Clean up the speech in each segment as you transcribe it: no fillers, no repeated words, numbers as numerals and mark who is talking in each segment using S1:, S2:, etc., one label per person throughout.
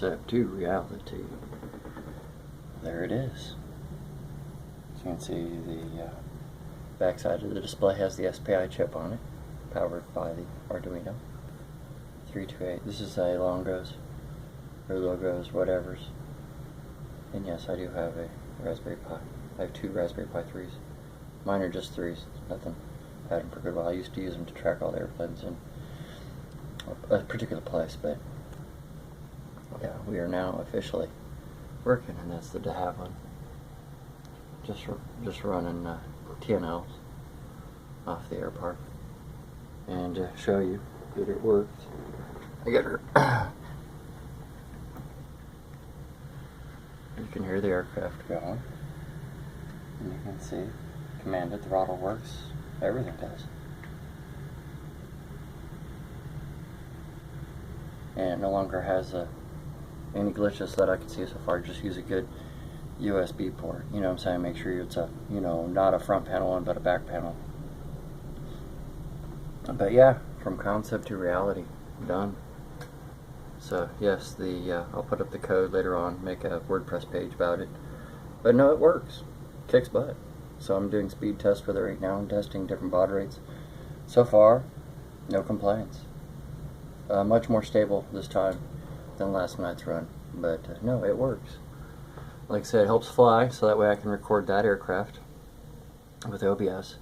S1: concept to reality. There it is. So you can see the backside of the display has the SPI chip on it, powered by the Arduino 328. This is a logos, whatever's. And yes, I do have a Raspberry Pi. I have two Raspberry Pi 3s. Mine are just 3s, nothing. I've had them for a good while. I used to use them to track all the airplanes in a particular place, but yeah, we are now officially working, and that's the de Havilland one. Just running TNLs off the air park, and to show you that it works, I got her. You can hear the aircraft going, and you can see commanded throttle works. Everything does. And it no longer has any glitches that I can see so far. Just use a good USB port. You know what I'm saying? Make sure it's a, you know, not a front panel one, but a back panel. But yeah, from concept to reality, done. So yes, I'll put up the code later on, make a WordPress page about it. But no, it works. Kicks butt. So I'm doing speed tests with it right now and testing different baud rates. So far, no complaints. Much more stable this time than last night's run. But no, it works. Like I said, it helps fly, so that way I can record that aircraft with OBS.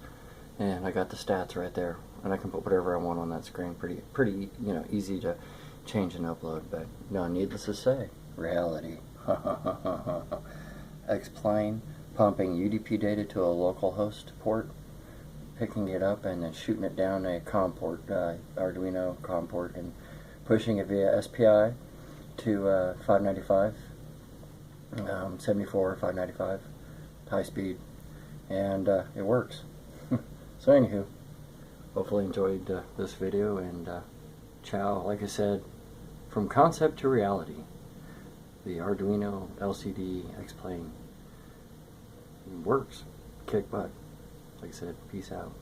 S1: And I got the stats right there. And I can put whatever I want on that screen. Pretty, you know, easy to change and upload. But no, needless to say, reality. Xplane pumping UDP data to a local host port, picking it up and then shooting it down a COM port, Arduino COM port, and pushing it via SPI to 595, 74, 595, high speed, and it works. So anywho, hopefully enjoyed this video, and ciao. Like I said, from concept to reality, the Arduino LCD Xplane works. Kick butt. Like I said, peace out.